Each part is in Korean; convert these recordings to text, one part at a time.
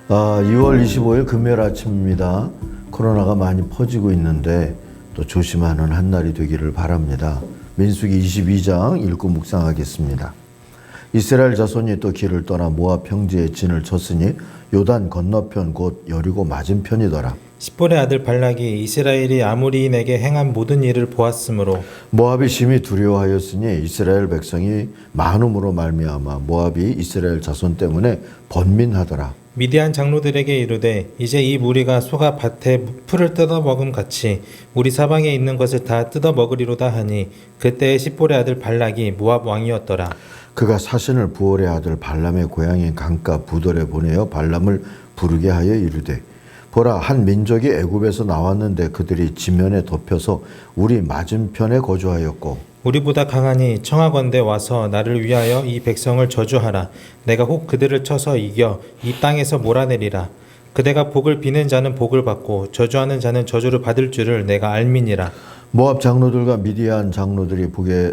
2월 25일 금요일 아침입니다. 코로나가 많이 퍼지고 있는데 또 조심하는 한날이 되기를 바랍니다. 민수기 22장 읽고 묵상하겠습니다. 이스라엘 자손이 또 길을 떠나 모압 평지에 진을 쳤으니 요단 건너편 곧 여리고 맞은편이더라. 십볼의 아들 발락이 이스라엘이 아모리인에게 행한 모든 일을 보았으므로 모압이 심히 두려워하였으니 이스라엘 백성이 많음으로 말미암아 모압이 이스라엘 자손 때문에 번민하더라. 미디안 장로들에게 이르되 이제 이 무리가 소가 밭에 풀을 뜯어먹음 같이 우리 사방에 있는 것을 다 뜯어먹으리로다 하니 그때에 십볼의 아들 발락이 모압 왕이었더라. 그가 사신을 부올의 아들 발람의 고향인 강가 부돌에 보내어 발람을 부르게 하여 이르되 보라, 한 민족이 애굽에서 나왔는데 그들이 지면에 덮여서 우리 맞은편에 거주하였고 우리보다 강하니 청하건대 와서 나를 위하여 이 백성을 저주하라. 내가 혹 그들을 쳐서 이겨 이 땅에서 몰아내리라. 그대가 복을 비는 자는 복을 받고 저주하는 자는 저주를 받을 줄을 내가 알미니라. 모압 장로들과 미디안 장로들이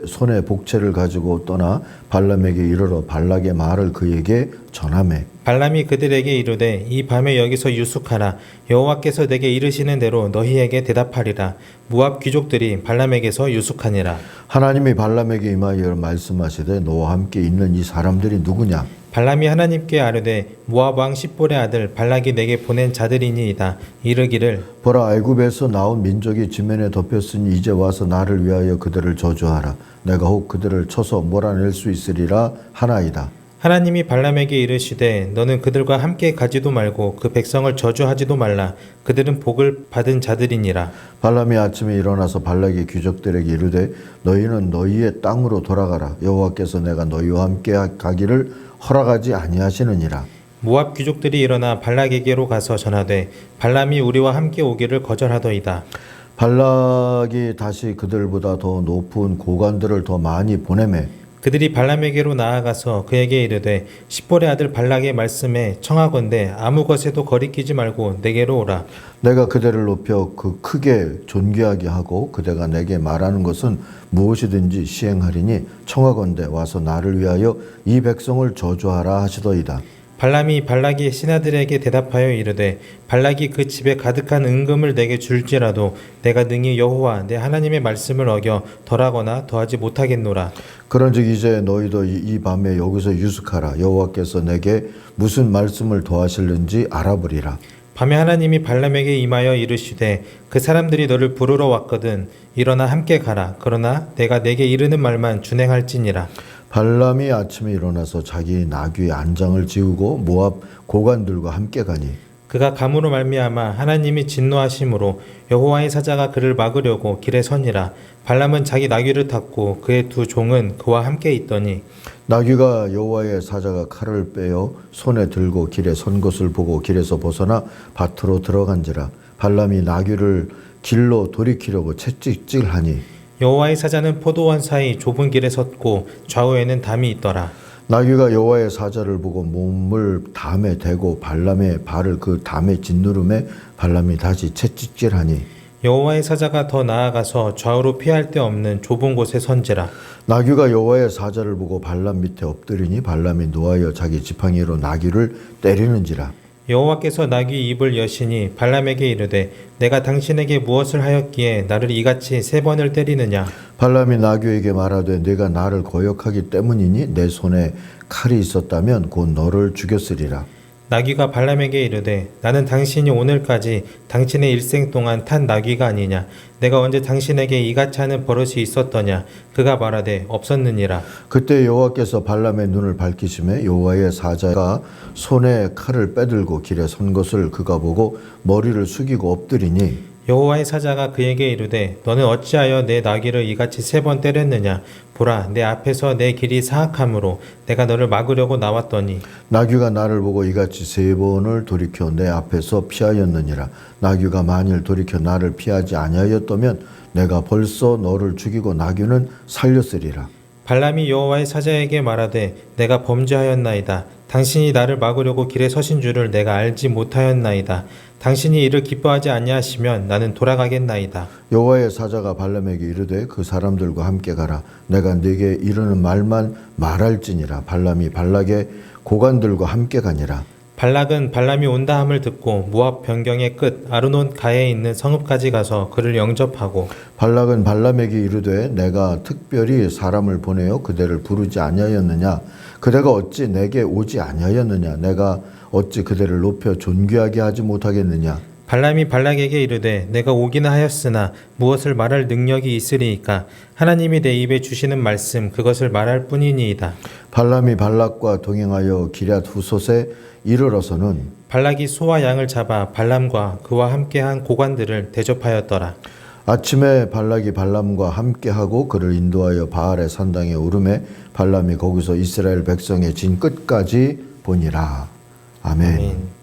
손에 복채를 가지고 떠나 발람에게 이르러 발락의 말을 그에게 전하매 발람이 그들에게 이르되 이 밤에 여기서 유숙하라. 여호와께서 내게 이르시는 대로 너희에게 대답하리라. 모압 귀족들이 발람에게서 유숙하니라. 하나님이 발람에게 임하여 말씀하시되 너와 함께 있는 이 사람들이 누구냐? 발람이 하나님께 아뢰되 모압 왕 십볼의 아들 발락이 내게 보낸 자들이니이다. 이르기를 보라, 애굽에서 나온 민족이 지면에 덮였으니 이제 와서 나를 위하여 그들을 저주하라. 내가 혹 그들을 쳐서 몰아낼 수 있으리라 하나이다. 하나님이 발람에게 이르시되 너는 그들과 함께 가지도 말고 그 백성을 저주하지도 말라. 그들은 복을 받은 자들이니라. 발람이 아침에 일어나서 발락의 귀족들에게 이르되 너희는 너희의 땅으로 돌아가라. 여호와께서 내가 너희와 함께 가기를 허락하지 아니하시느니라. 모압 귀족들이 일어나 발락에게로 가서 전하되 발람이 우리와 함께 오기를 거절하더이다. 발락이 다시 그들보다 더 높은 고관들을 더 많이 보내매 그들이 발람에게로 나아가서 그에게 이르되 십볼의 아들 발락의 말씀에 청하건대 아무 것에도 거리끼지 말고 내게로 오라. 내가 그대를 높여 그 크게 존귀하게 하고 그대가 내게 말하는 것은 무엇이든지 시행하리니 청하건대 와서 나를 위하여 이 백성을 저주하라 하시더이다. 발람이 발락이 신하들에게 대답하여 이르되 발락이 그 집에 가득한 은금을 내게 줄지라도 내가 능히 여호와 내 하나님의 말씀을 어겨 덜하거나 더하지 못하겠노라. 그런즉 이제 너희도 이 밤에 여기서 유숙하라. 여호와께서 내게 무슨 말씀을 더하실는지 알아보리라. 밤에 하나님이 발람에게 임하여 이르시되 그 사람들이 너를 부르러 왔거든 일어나 함께 가라. 그러나 내가 내게 이르는 말만 준행할지니라. 발람이 아침에 일어나서 자기 나귀의 안장을 지우고 모압 고관들과 함께 가니 그가 감으로 말미암아 하나님이 진노하심으로 여호와의 사자가 그를 막으려고 길에 서니라. 발람은 자기 나귀를 탔고 그의 두 종은 그와 함께 있더니 나귀가 여호와의 사자가 칼을 빼어 손에 들고 길에 선 것을 보고 길에서 벗어나 밭으로 들어간지라. 발람이 나귀를 길로 돌이키려고 채찍질하니 여호와의 사자는 포도원 사이 좁은 길에 섰고 좌우에는 담이 있더라. 나귀가 여호와의 사자를 보고 몸을 담에 대고 발람의 발을 그 담에 짓누름에 발람이 다시 채찍질하니 여호와의 사자가 더 나아가서 좌우로 피할 데 없는 좁은 곳에 선지라. 나귀가 여호와의 사자를 보고 발람 밑에 엎드리니 발람이 노하여 자기 지팡이로 나귀를 때리는지라. 여호와께서 나귀 입을 여시니 발람에게 이르되 내가 당신에게 무엇을 하였기에 나를 이같이 3번을 때리느냐. 발람이 나귀에게 말하되 네가 나를 거역하기 때문이니 내 손에 칼이 있었다면 곧 너를 죽였으리라. 나귀가 발람에게 이르되 나는 당신이 오늘까지 당신의 일생 동안 탄 나귀가 아니냐. 내가 언제 당신에게 이같이 하는 버릇이 있었더냐. 그가 말하되 없었느니라. 그때 여호와께서 발람의 눈을 밝히시매 여호와의 사자가 손에 칼을 빼들고 길에 선 것을 그가 보고 머리를 숙이고 엎드리니 여호와의 사자가 그에게 이르되 너는 어찌하여 내 나귀를 이같이 3번 때렸느냐. 보라, 내 앞에서 내 길이 사악함으로 내가 너를 막으려고 나왔더니 나귀가 나를 보고 이같이 3번을 돌이켜 내 앞에서 피하였느니라. 나귀가 만일 돌이켜 나를 피하지 아니하였다면 내가 벌써 너를 죽이고 나귀는 살렸으리라. 발람이 여호와의 사자에게 말하되 내가 범죄하였나이다. 당신이 나를 막으려고 길에 서신 줄을 내가 알지 못하였나이다. 당신이 이를 기뻐하지 아니하시면 나는 돌아가겠나이다. 여호와의 사자가 발람에게 이르되 그 사람들과 함께 가라. 내가 네게 이르는 말만 말할지니라. 발람이 발락의 고관들과 함께 가니라. 발락은 발람이 온다 함을 듣고 모압 변경의 끝 아르논 가에 있는 성읍까지 가서 그를 영접하고 발락은 발람에게 이르되 내가 특별히 사람을 보내어 그대를 부르지 아니하였느냐 그대가 어찌 내게 오지 아니하였느냐 내가 어찌 그대를 높여 존귀하게 하지 못하겠느냐. 발람이 발락에게 이르되 내가 오기는 하였으나 무엇을 말할 능력이 있으리이까 하나님이 내 입에 주시는 말씀 그것을 말할 뿐이니이다. 발람이 발락과 동행하여 기럇 후솥에 이르러서는 발락이 소와 양을 잡아 발람과 그와 함께한 고관들을 대접하였더라. 아침에 발락이 발람과 함께하고 그를 인도하여 바알의 산당에 오르매 발람이 거기서 이스라엘 백성의 진 끝까지 보니라. 아멘. 아멘.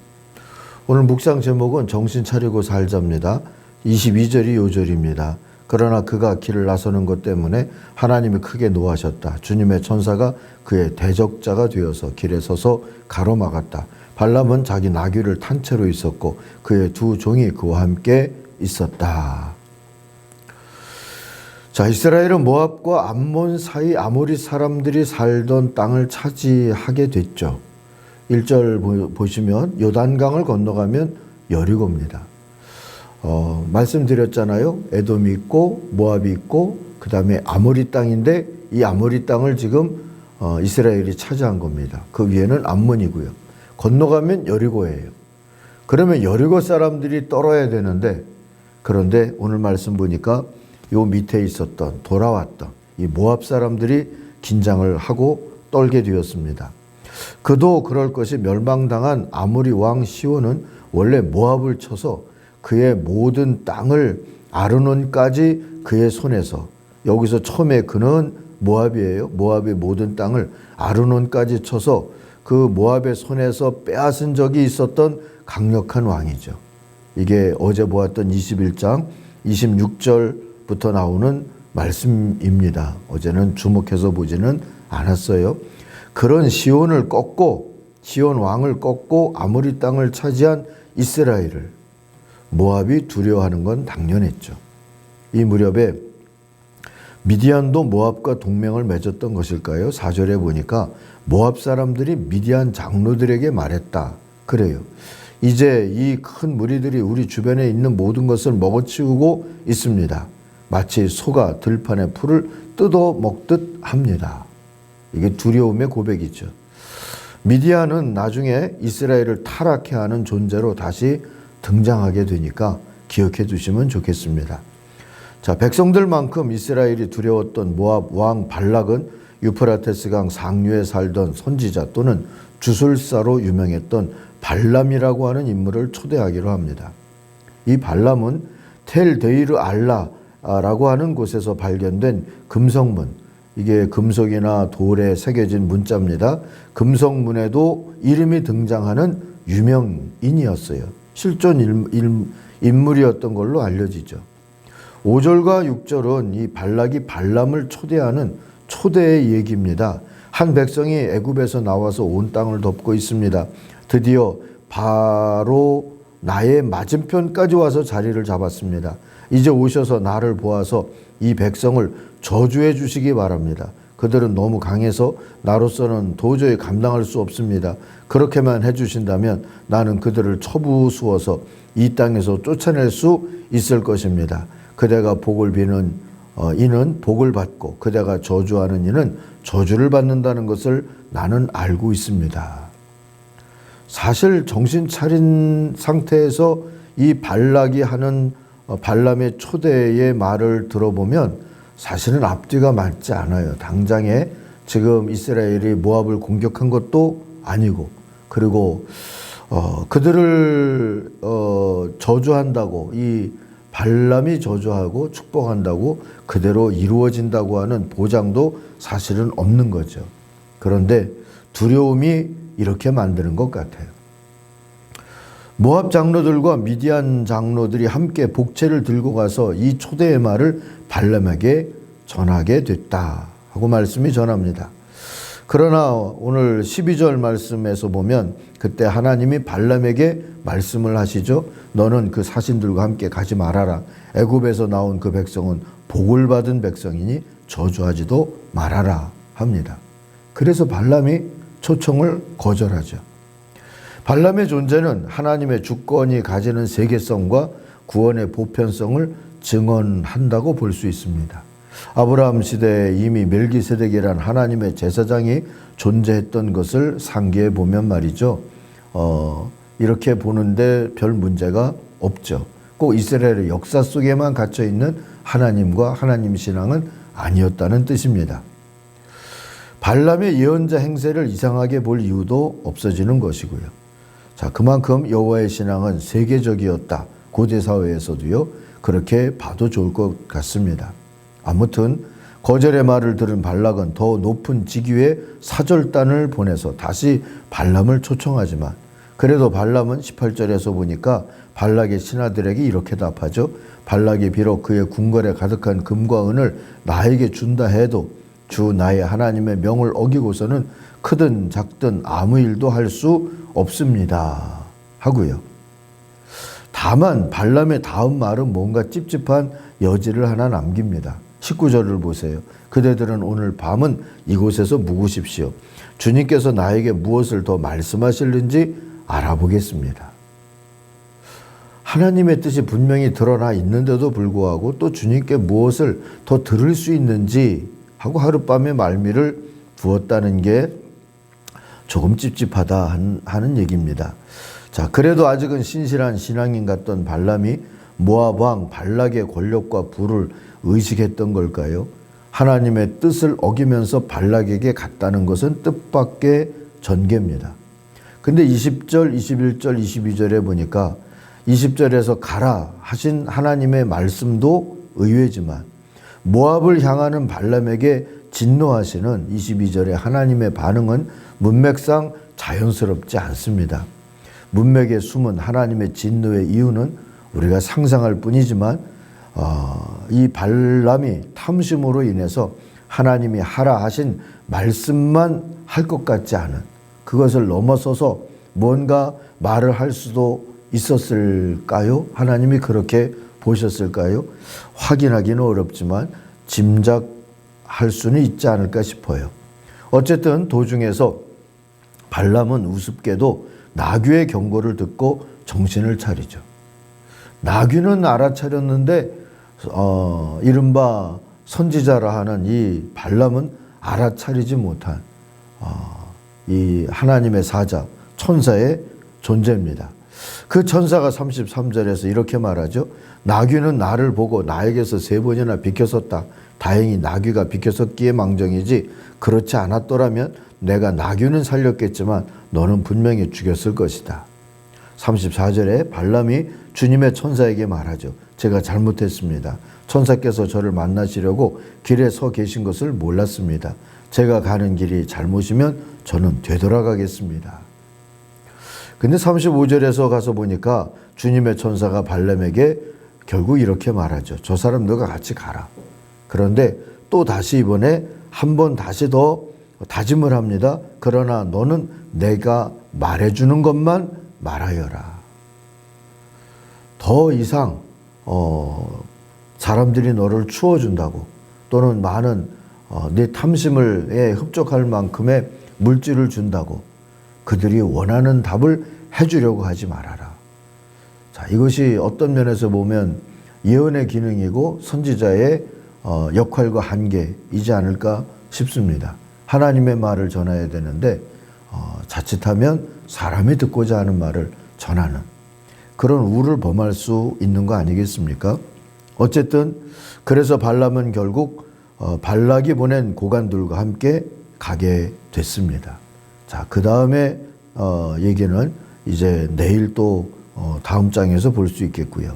오늘 묵상 제목은 정신 차리고 살자입니다. 22절이 요절입니다. 그러나 그가 길을 나서는 것 때문에 하나님이 크게 노하셨다. 주님의 천사가 그의 대적자가 되어서 길에 서서 가로막았다. 발람은 자기 나귀를 탄 채로 있었고 그의 두 종이 그와 함께 있었다. 자, 이스라엘은 모압과 암몬 사이 아모리 사람들이 살던 땅을 차지하게 됐죠. 1절 보시면 요단강을 건너가면 여리고입니다. 말씀드렸잖아요. 에돔이 있고 모압이 있고 그 다음에 아모리 땅인데 이 아모리 땅을 지금 이스라엘이 차지한 겁니다. 그 위에는 암몬이고요. 건너가면 여리고예요. 그러면 여리고 사람들이 떨어야 되는데 그런데 오늘 말씀 보니까 요 밑에 있었던 돌아왔던 이 모압 사람들이 긴장을 하고 떨게 되었습니다. 그도 그럴 것이 멸망당한 아모리 왕 시온은 원래 모압을 쳐서 그의 모든 땅을 아르논까지 그의 손에서 여기서 처음에 그는 모압이에요. 모압의 모든 땅을 아르논까지 쳐서 그 모압의 손에서 빼앗은 적이 있었던 강력한 왕이죠. 이게 어제 보았던 21장 26절부터 나오는 말씀입니다. 어제는 주목해서 보지는 않았어요. 그런 시온을 꺾고 시온 왕을 꺾고 아모리 땅을 차지한 이스라엘을 모압이 두려워하는 건 당연했죠. 이 무렵에 미디안도 모압과 동맹을 맺었던 것일까요? 4절에 보니까 모압 사람들이 미디안 장로들에게 말했다. 그래요. 이제 이 큰 무리들이 우리 주변에 있는 모든 것을 먹어치우고 있습니다. 마치 소가 들판의 풀을 뜯어 먹듯 합니다. 이게 두려움의 고백이죠. 미디안은 나중에 이스라엘을 타락해 하는 존재로 다시 등장하게 되니까 기억해 두시면 좋겠습니다. 자, 백성들만큼 이스라엘이 두려웠던 모압 왕 발락은 유프라테스강 상류에 살던 선지자 또는 주술사로 유명했던 발람이라고 하는 인물을 초대하기로 합니다. 이 발람은 텔데이르 알라라고 하는 곳에서 발견된 금성문, 이게 금속이나 돌에 새겨진 문자입니다. 금성문에도 이름이 등장하는 유명인이었어요. 실존 인물이었던 걸로 알려지죠. 5절과 6절은 이 발락이 발람을 초대하는 초대의 얘기입니다. 한 백성이 애굽에서 나와서 온 땅을 덮고 있습니다. 드디어 바로 나의 맞은편까지 와서 자리를 잡았습니다. 이제 오셔서 나를 보아서 이 백성을 저주해 주시기 바랍니다. 그들은 너무 강해서 나로서는 도저히 감당할 수 없습니다. 그렇게만 해주신다면 나는 그들을 처부수어서 이 땅에서 쫓아낼 수 있을 것입니다. 그대가 복을 비는 이는 복을 받고 그대가 저주하는 이는 저주를 받는다는 것을 나는 알고 있습니다. 사실 정신 차린 상태에서 이 발락이 하는 발람의 초대의 말을 들어보면 사실은 앞뒤가 맞지 않아요. 당장에 지금 이스라엘이 모압을 공격한 것도 아니고 그리고 그들을 저주한다고 이 발람이 저주하고 축복한다고 그대로 이루어진다고 하는 보장도 사실은 없는 거죠. 그런데 두려움이 이렇게 만드는 것 같아요. 모압 장로들과 미디안 장로들이 함께 복채를 들고 가서 이 초대의 말을 발람에게 전하게 됐다 하고 말씀이 전합니다. 그러나 오늘 12절 말씀에서 보면 그때 하나님이 발람에게 말씀을 하시죠. 너는 그 사신들과 함께 가지 말아라. 애굽에서 나온 그 백성은 복을 받은 백성이니 저주하지도 말아라 합니다. 그래서 발람이 초청을 거절하죠. 발람의 존재는 하나님의 주권이 가지는 세계성과 구원의 보편성을 증언한다고 볼 수 있습니다. 아브라함 시대에 이미 멜기세덱이란 하나님의 제사장이 존재했던 것을 상기해 보면 말이죠. 이렇게 보는데 별 문제가 없죠. 꼭 이스라엘의 역사 속에만 갇혀 있는 하나님과 하나님 신앙은 아니었다는 뜻입니다. 발람의 예언자 행세를 이상하게 볼 이유도 없어지는 것이고요. 자, 그만큼 여호와의 신앙은 세계적이었다. 고대 사회에서도요. 그렇게 봐도 좋을 것 같습니다. 아무튼 거절의 말을 들은 발락은 더 높은 직위의 사절단을 보내서 다시 발람을 초청하지만 그래도 발람은 18절에서 보니까 발락의 신하들에게 이렇게 답하죠. 발락이 비록 그의 궁궐에 가득한 금과 은을 나에게 준다 해도 주 나의 하나님의 명을 어기고서는 크든 작든 아무 일도 할 수 없습니다 하고요. 다만 발람의 다음 말은 뭔가 찝찝한 여지를 하나 남깁니다. 19절을 보세요. 그대들은 오늘 밤은 이곳에서 묵으십시오. 주님께서 나에게 무엇을 더 말씀하실는지 알아보겠습니다. 하나님의 뜻이 분명히 드러나 있는데도 불구하고 또 주님께 무엇을 더 들을 수 있는지 하고 하룻밤에 말미를 부었다는 게 조금 찝찝하다 하는 얘기입니다. 자, 그래도 아직은 신실한 신앙인 같던 발람이 모압 왕 발락의 권력과 부를 의식했던 걸까요? 하나님의 뜻을 어기면서 발락에게 갔다는 것은 뜻밖의 전개입니다. 근데 20절, 21절, 22절에 보니까 20절에서 가라 하신 하나님의 말씀도 의외지만 모압을 향하는 발람에게 진노하시는 22절의 하나님의 반응은 문맥상 자연스럽지 않습니다. 문맥에 숨은 하나님의 진노의 이유는 우리가 상상할 뿐이지만 이 발람이 탐심으로 인해서 하나님이 하라 하신 말씀만 할 것 같지 않은 그것을 넘어서서 뭔가 말을 할 수도 있었을까요? 하나님이 그렇게 보셨을까요? 확인하기는 어렵지만 짐작할 수는 있지 않을까 싶어요. 어쨌든 도중에서 발람은 우습게도 나귀의 경고를 듣고 정신을 차리죠. 나귀는 알아차렸는데 이른바 선지자라 하는 이 발람은 알아차리지 못한 이 하나님의 사자, 천사의 존재입니다. 그 천사가 33절에서 이렇게 말하죠. 나귀는 나를 보고 나에게서 3번이나 비켜섰다. 다행히 나귀가 비켜섰기에 망정이지 그렇지 않았더라면 내가 나귀는 살렸겠지만 너는 분명히 죽였을 것이다. 34절에 발람이 주님의 천사에게 말하죠. 제가 잘못했습니다. 천사께서 저를 만나시려고 길에 서 계신 것을 몰랐습니다. 제가 가는 길이 잘못이면 저는 되돌아가겠습니다. 근데 35절에서 가서 보니까 주님의 천사가 발람에게 결국 이렇게 말하죠. 저 사람 너가 같이 가라. 그런데 또 다시 이번에 한 번 다시 더 다짐을 합니다. 그러나 너는 내가 말해주는 것만 말하여라. 더 이상 사람들이 너를 추워준다고 또는 많은 네 탐심에 흡족할 만큼의 물질을 준다고 그들이 원하는 답을 해주려고 하지 말아라. 자, 이것이 어떤 면에서 보면 예언의 기능이고 선지자의 역할과 한계이지 않을까 싶습니다. 하나님의 말을 전해야 되는데 자칫하면 사람이 듣고자 하는 말을 전하는 그런 우를 범할 수 있는 거 아니겠습니까? 어쨌든 그래서 발람은 결국 발락이 보낸 고관들과 함께 가게 됐습니다. 자, 그 다음에 얘기는 이제 내일 또 다음 장에서 볼 수 있겠고요.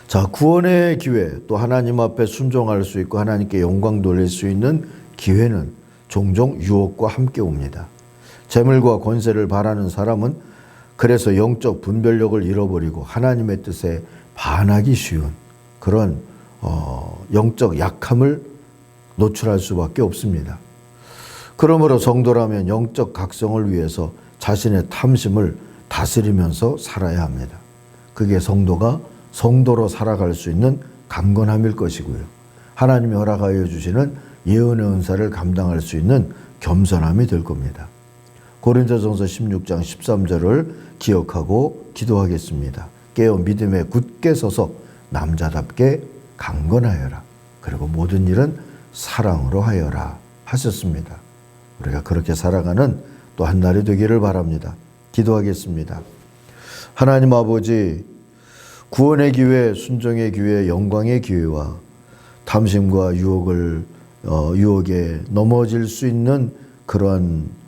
자, 구원의 기회, 또 하나님 앞에 순종할 수 있고 하나님께 영광 돌릴 수 있는 기회는 종종 유혹과 함께 옵니다. 재물과 권세를 바라는 사람은 그래서 영적 분별력을 잃어버리고 하나님의 뜻에 반하기 쉬운 그런 영적 약함을 노출할 수밖에 없습니다. 그러므로 성도라면 영적 각성을 위해서 자신의 탐심을 다스리면서 살아야 합니다. 그게 성도가 성도로 살아갈 수 있는 강건함일 것이고요. 하나님이 허락하여 주시는 예언의 은사를 감당할 수 있는 겸손함이 될 겁니다. 고린도전서 16장 13절을 기억하고 기도하겠습니다. 깨어 믿음에 굳게 서서 남자답게 강건하여라. 그리고 모든 일은 사랑으로 하여라 하셨습니다. 우리가 그렇게 살아가는 또 한 날이 되기를 바랍니다. 기도하겠습니다. 하나님 아버지, 구원의 기회, 순종의 기회, 영광의 기회와 탐심과 유혹에 넘어질 수 있는 그러한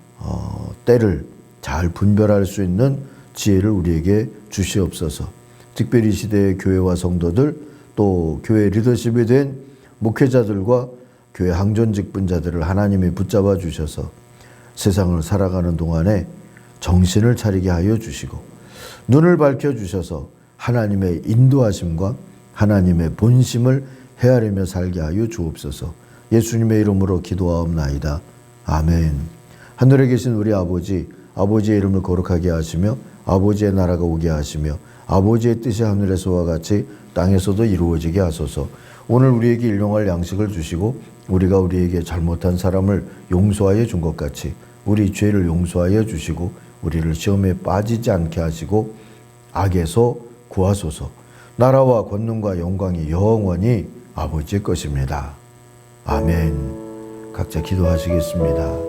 때를 잘 분별할 수 있는 지혜를 우리에게 주시옵소서. 특별히 이 시대의 교회와 성도들, 또 교회 리더십이 된 목회자들과 교회 항존 직분자들을 하나님이 붙잡아 주셔서 세상을 살아가는 동안에 정신을 차리게 하여 주시고 눈을 밝혀 주셔서 하나님의 인도하심과 하나님의 본심을 헤아리며 살게 하여 주옵소서. 예수님의 이름으로 기도하옵나이다. 아멘. 하늘에 계신 우리 아버지, 아버지의 이름을 거룩하게 하시며 아버지의 나라가 오게 하시며 아버지의 뜻이 하늘에서와 같이 땅에서도 이루어지게 하소서. 오늘 우리에게 일용할 양식을 주시고 우리가 우리에게 잘못한 사람을 용서하여 준 것 같이 우리 죄를 용서하여 주시고 우리를 시험에 빠지지 않게 하시고 악에서 구하소서. 나라와 권능과 영광이 영원히 아버지의 것입니다. 아멘. 각자 기도하시겠습니다.